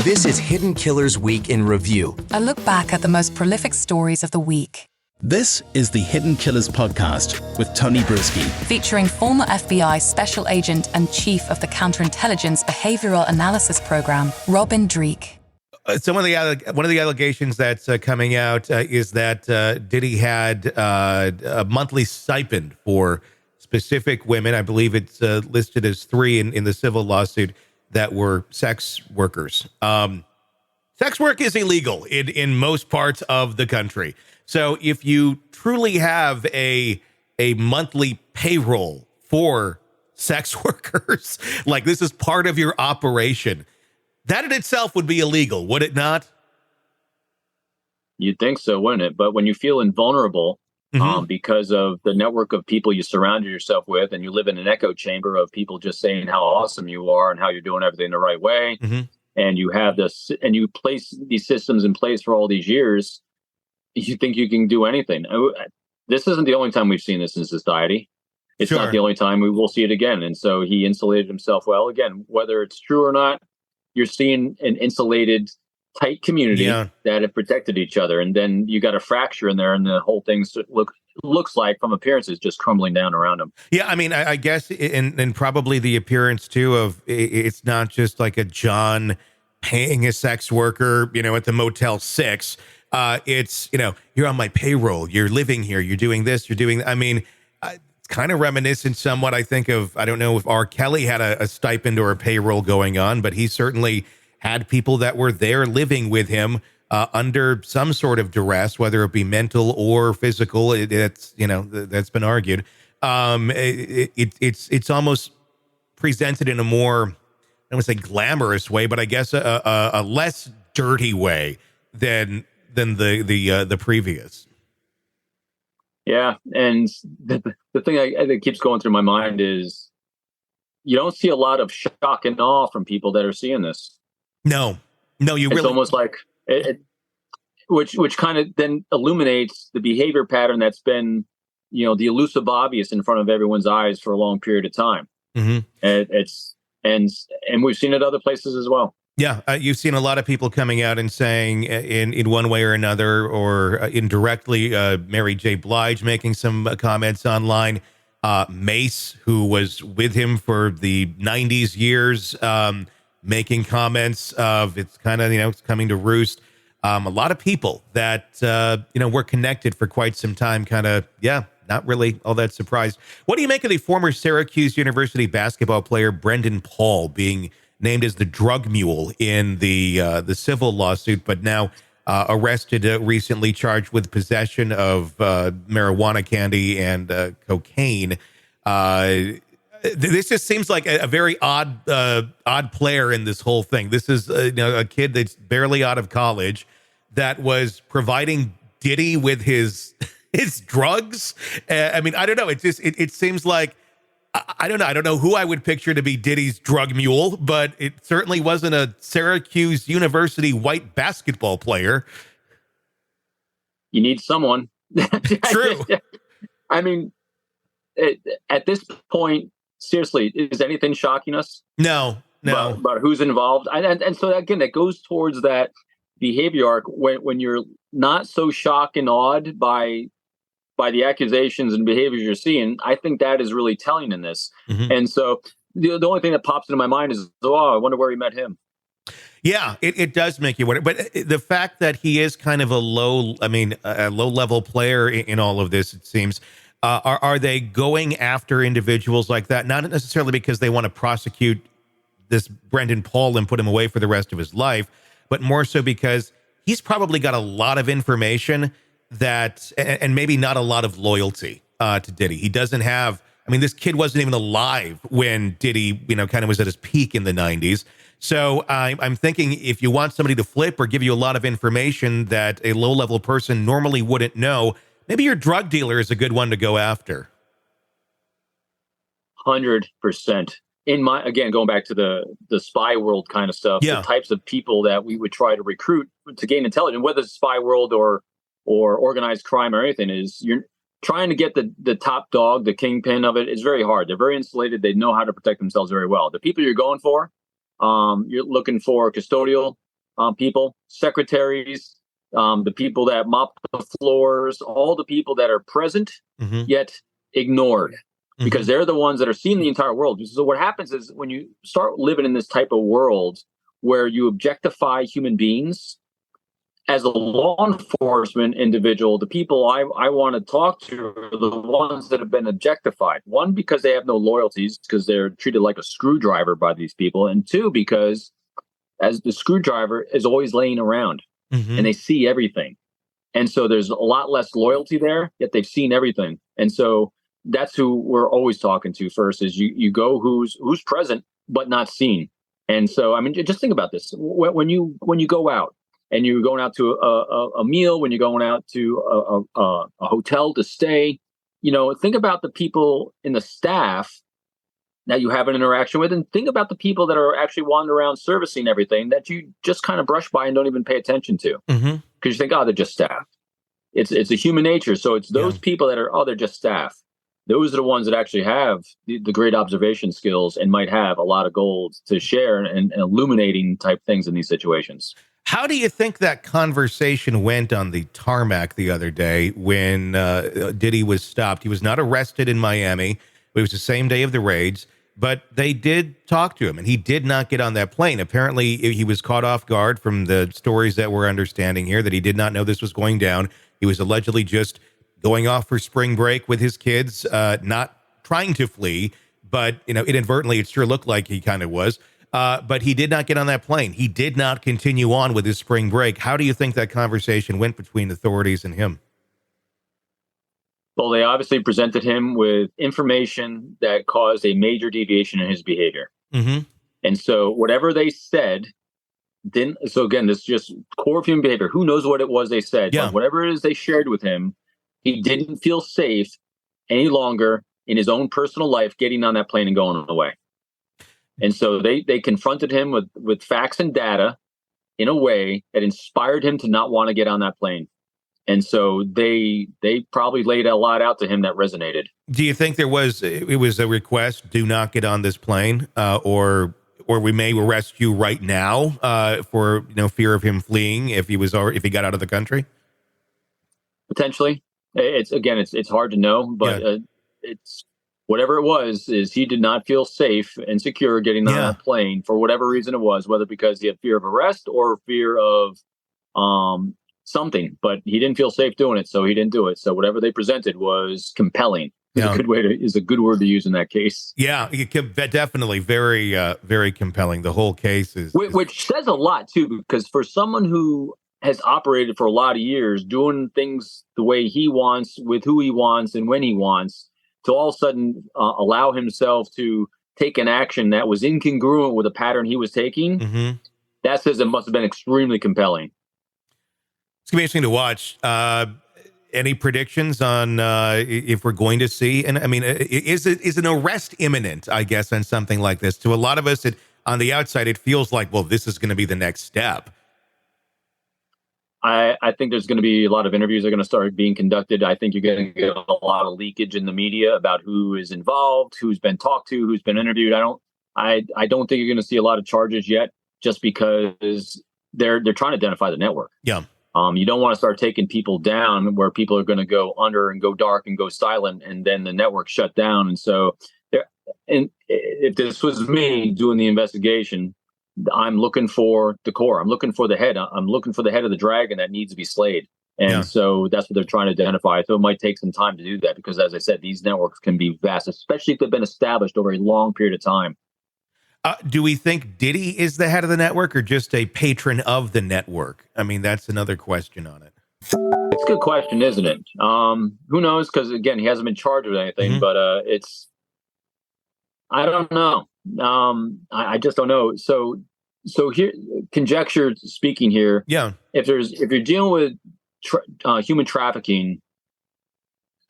This is Hidden Killers Week in Review. A look back at the most prolific stories of the week. This is the Hidden Killers podcast with Tony Brueski. Featuring former FBI Special Agent and Chief of the Counterintelligence Behavioral Analysis Program, Robin Dreeke. One of the allegations that's coming out is that Diddy had a monthly stipend for specific women. I believe it's listed as 3 in the civil lawsuit that were sex workers. Sex work is illegal in most parts of the country. So if you truly have a monthly payroll for sex workers, like this is part of your operation, that in itself would be illegal, would it not? You'd think so, wouldn't it? But when you feel invulnerable because of the network of people you surrounded yourself with, and you live in an echo chamber of people just saying how awesome you are and how you're doing everything the right way, and you have this, and you place these systems in place for all these years, you think you can do anything. This isn't the only time we've seen this in society. It's not the only time we will see it again. And so he insulated himself well. Again, whether it's true or not, you're seeing an insulated, tight community that have protected each other. And then you got a fracture in there, and the whole thing looks like, from appearances, just crumbling down around him. Yeah, I mean, I guess, and probably the appearance, too, of it's not just like a John paying a sex worker, at the Motel 6. It's, you're on my payroll, you're living here, you're doing this, you're doing, I mean, kind of reminiscent somewhat, I think, of, I don't know if R. Kelly had a stipend or a payroll going on, but he certainly had people that were there living with him under some sort of duress, whether it be mental or physical. That's been argued. It's almost presented in a more, I don't want to say glamorous way, but I guess a less dirty way than the previous. Yeah, and the thing that keeps going through my mind is you don't see a lot of shock and awe from people that are seeing this. No, it's almost like which kind of then illuminates the behavior pattern that's been, the elusive obvious in front of everyone's eyes for a long period of time. And we've seen it other places as well. Yeah, you've seen a lot of people coming out and saying in one way or another, or indirectly, Mary J. Blige making some comments online, Mace, who was with him for the 90s years, making comments of it's kind of, it's coming to roost. A lot of people that, were connected for quite some time, kind of, not really all that surprised. What do you make of the former Syracuse University basketball player Brendan Paul being named as the drug mule in the civil lawsuit, but now arrested recently, charged with possession of marijuana candy and cocaine? This just seems like a very odd player in this whole thing. This is a kid that's barely out of college that was providing Diddy with his drugs. I mean, I don't know. It seems like, I don't know. I don't know who I would picture to be Diddy's drug mule, but it certainly wasn't a Syracuse University white basketball player. You need someone. True. I mean, at this point, seriously, is anything shocking us? No. About who's involved. And so, again, it goes towards that behavior arc when you're not so shocked and awed by the accusations and behaviors you're seeing. I think that is really telling in this. And so the only thing that pops into my mind is, I wonder where he met him. Yeah, it does make you wonder. But the fact that he is kind of a low-level player in all of this, it seems, are they going after individuals like that? Not necessarily because they want to prosecute this Brendan Paul and put him away for the rest of his life, but more so because he's probably got a lot of information that, and maybe not a lot of loyalty to Diddy. He doesn't have, this kid wasn't even alive when Diddy, kind of was at his peak in the 90s. So I'm thinking if you want somebody to flip or give you a lot of information that a low-level person normally wouldn't know, maybe your drug dealer is a good one to go after. 100%. Again, going back to the spy world kind of stuff, the types of people that we would try to recruit to gain intelligence, whether it's spy world or organized crime or anything, is you're trying to get the top dog, the kingpin of it is very hard. They're very insulated. They know how to protect themselves very well. The people you're going for, you're looking for custodial people, secretaries, the people that mop the floors, all the people that are present yet ignored, because they're the ones that are seeing the entire world. So what happens is when you start living in this type of world where you objectify human beings, as a law enforcement individual, the people I want to talk to are the ones that have been objectified. One, because they have no loyalties, because they're treated like a screwdriver by these people. And two, because as the screwdriver is always laying around and they see everything. And so there's a lot less loyalty there, yet they've seen everything. And so that's who we're always talking to first, is you go who's present but not seen. And so, I mean, just think about this. When you go out, and you're going out to a meal, when you're going out to a hotel to stay, think about the people in the staff that you have an interaction with, and think about the people that are actually wandering around servicing everything that you just kind of brush by and don't even pay attention to, because you think, oh, they're just staff. It's a human nature. So it's those people that are, oh, they're just staff. Those are the ones that actually have the great observation skills and might have a lot of gold to share and illuminating type things in these situations. How do you think that conversation went on the tarmac the other day when Diddy was stopped? He was not arrested in Miami. It was the same day of the raids, but they did talk to him, and he did not get on that plane. Apparently, he was caught off guard from the stories that we're understanding here, that he did not know this was going down. He was allegedly just going off for spring break with his kids, not trying to flee, but inadvertently, it sure looked like he kind of was. But he did not get on that plane. He did not continue on with his spring break. How do you think that conversation went between authorities and him? Well, they obviously presented him with information that caused a major deviation in his behavior. And so whatever they said didn't. So again, this is just core of human behavior. Who knows what it was they said? Yeah. But whatever it is they shared with him, he didn't feel safe any longer in his own personal life getting on that plane and going away. And so they confronted him with facts and data in a way that inspired him to not want to get on that plane. And so they probably laid a lot out to him that resonated. Do you think it was a request, do not get on this plane, or we may arrest you right now for fear of him fleeing if he got out of the country? Potentially. It's hard to know, but it's whatever it was, is he did not feel safe and secure getting on that plane for whatever reason it was, whether because he had fear of arrest or fear of something, but he didn't feel safe doing it, so he didn't do it. So whatever they presented was compelling. Is a good word to use in that case. Yeah, definitely very, very compelling. The whole case is which says a lot too, because for someone who has operated for a lot of years, doing things the way he wants, with who he wants, and when he wants, to all of a sudden allow himself to take an action that was incongruent with a pattern he was taking, that says it must have been extremely compelling. It's going to be interesting to watch. Any predictions on if we're going to see? And I mean, is an arrest imminent, I guess, on something like this? To a lot of us, on the outside, it feels like, well, this is going to be the next step. I think there's going to be a lot of interviews that are going to start being conducted. I think you're going to get a lot of leakage in the media about who is involved, who's been talked to, who's been interviewed. I don't think you're going to see a lot of charges yet, just because they're trying to identify the network. Yeah. You don't want to start taking people down where people are going to go under and go dark and go silent, and then the network shut down. And so, if this was me doing the investigation, I'm looking for the core. I'm looking for the head. I'm looking for the head of the dragon that needs to be slayed. And so that's what they're trying to identify. So it might take some time to do that, because, as I said, these networks can be vast, especially if they've been established over a long period of time. Do we think Diddy is the head of the network, or just a patron of the network? I mean, that's another question on it. It's a good question, isn't it? Who knows? Because, again, he hasn't been charged with anything, but I don't know. I just don't know. So here, conjecture speaking here. Yeah. If you're dealing with human trafficking,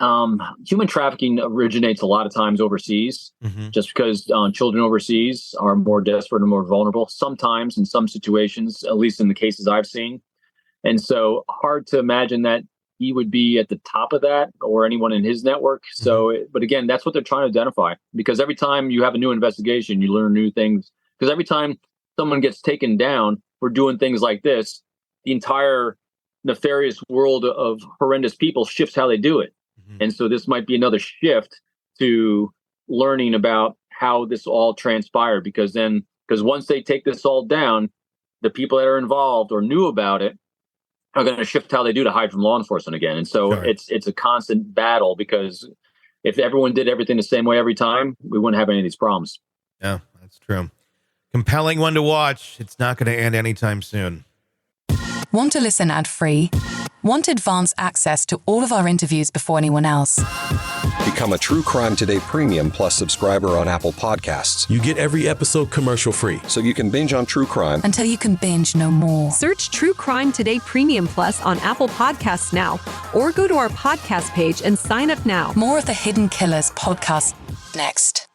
human trafficking originates a lot of times overseas, just because children overseas are more desperate and more vulnerable. Sometimes, in some situations, at least in the cases I've seen, and so hard to imagine that he would be at the top of that, or anyone in his network. So, but again, that's what they're trying to identify, because every time you have a new investigation, you learn new things. Because every time someone gets taken down, we're doing things like this, the entire nefarious world of horrendous people shifts how they do it. And so this might be another shift to learning about how this all transpired, because once they take this all down, the people that are involved or knew about it are going to shift how they do to hide from law enforcement again. And so it's a constant battle, because if everyone did everything the same way every time, we wouldn't have any of these problems. Yeah, that's true. Compelling one to watch. It's not going to end anytime soon. Want to listen ad-free? Want advanced access to all of our interviews before anyone else? Become a True Crime Today Premium Plus subscriber on Apple Podcasts. You get every episode commercial-free, so you can binge on true crime until you can binge no more. Search True Crime Today Premium Plus on Apple Podcasts now, or go to our podcast page and sign up now. More of the Hidden Killers podcast next.